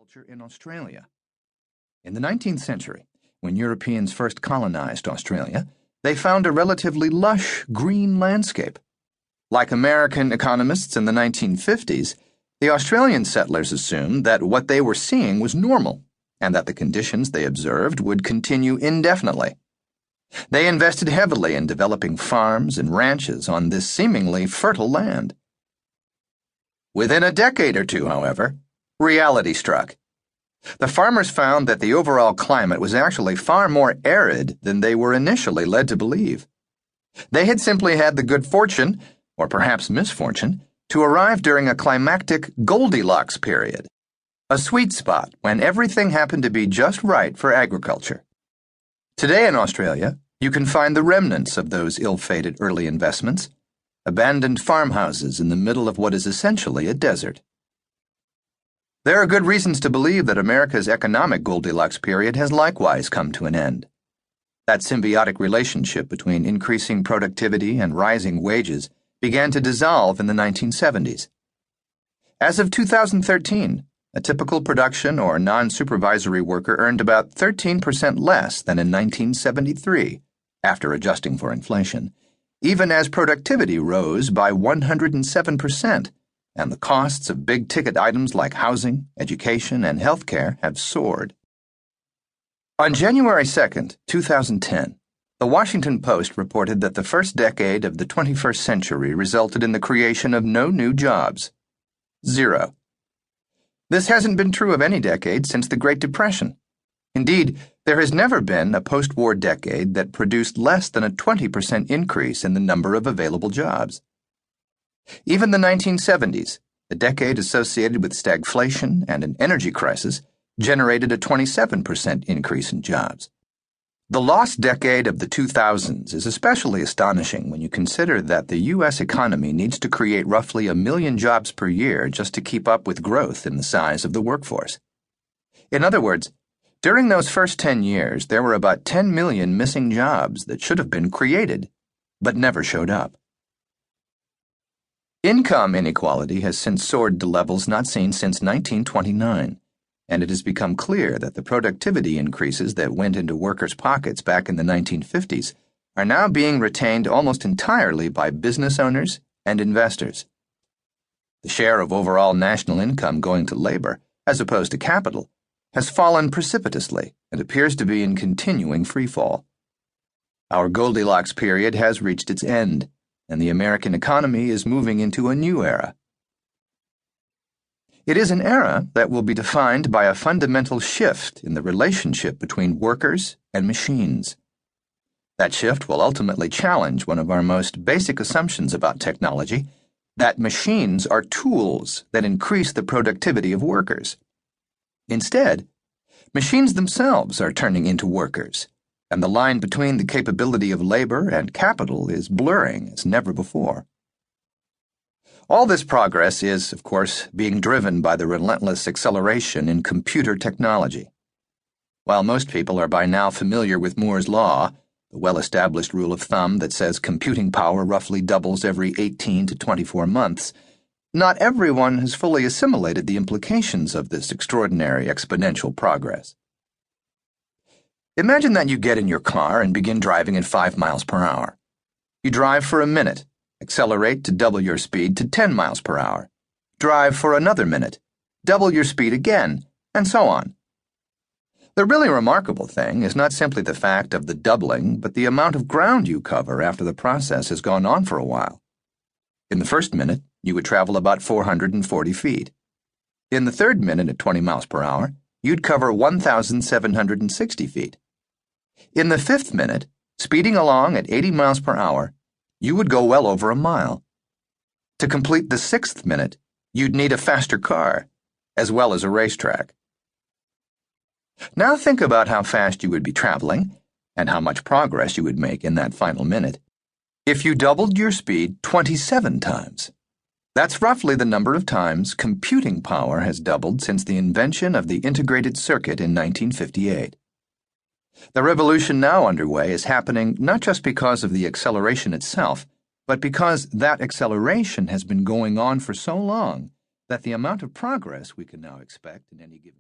agriculture in Australia. In the 19th century, when Europeans first colonized Australia, they found a relatively lush green landscape. Like American economists in the 1950s, the Australian settlers assumed that what they were seeing was normal and that the conditions they observed would continue indefinitely. They invested heavily in developing farms and ranches on this seemingly fertile land. Within a decade or two, however, reality struck. The farmers found that the overall climate was actually far more arid than they were initially led to believe. They had simply had the good fortune, or perhaps misfortune, to arrive during a climactic Goldilocks period, a sweet spot when everything happened to be just right for agriculture. Today in Australia, you can find the remnants of those ill-fated early investments, abandoned farmhouses in the middle of what is essentially a desert. There are good reasons to believe that America's economic Goldilocks period has likewise come to an end. That symbiotic relationship between increasing productivity and rising wages began to dissolve in the 1970s. As of 2013, a typical production or non-supervisory worker earned about 13% less than in 1973, after adjusting for inflation, even as productivity rose by 107%, and the costs of big-ticket items like housing, education, and healthcare have soared. On January 2, 2010, the Washington Post reported that the first decade of the 21st century resulted in the creation of no new jobs. 0. This hasn't been true of any decade since the Great Depression. Indeed, there has never been a post-war decade that produced less than a 20% increase in the number of available jobs. Even the 1970s, the decade associated with stagflation and an energy crisis, generated a 27% increase in jobs. The lost decade of the 2000s is especially astonishing when you consider that the U.S. economy needs to create roughly 1 million jobs per year just to keep up with growth in the size of the workforce. In other words, during those first 10 years, there were about 10 million missing jobs that should have been created, but never showed up. Income inequality has since soared to levels not seen since 1929, and it has become clear that the productivity increases that went into workers' pockets back in the 1950s are now being retained almost entirely by business owners and investors. The share of overall national income going to labor, as opposed to capital, has fallen precipitously and appears to be in continuing freefall. Our Goldilocks period has reached its end, and the American economy is moving into a new era. It is an era that will be defined by a fundamental shift in the relationship between workers and machines. That shift will ultimately challenge one of our most basic assumptions about technology, that machines are tools that increase the productivity of workers. Instead, machines themselves are turning into workers, and the line between the capability of labor and capital is blurring as never before. All this progress is, of course, being driven by the relentless acceleration in computer technology. While most people are by now familiar with Moore's Law, the well-established rule of thumb that says computing power roughly doubles every 18 to 24 months, not everyone has fully assimilated the implications of this extraordinary exponential progress. Imagine that you get in your car and begin driving at 5 miles per hour. You drive for a minute, accelerate to double your speed to 10 miles per hour, drive for another minute, double your speed again, and so on. The really remarkable thing is not simply the fact of the doubling, but the amount of ground you cover after the process has gone on for a while. In the first minute, you would travel about 440 feet. In the third minute at 20 miles per hour, you'd cover 1,760 feet. In the fifth minute, speeding along at 80 miles per hour, you would go well over a mile. To complete the sixth minute, you'd need a faster car, as well as a racetrack. Now think about how fast you would be traveling, and how much progress you would make in that final minute, if you doubled your speed 27 times. That's roughly the number of times computing power has doubled since the invention of the integrated circuit in 1958. The revolution now underway is happening not just because of the acceleration itself, but because that acceleration has been going on for so long that the amount of progress we can now expect in any given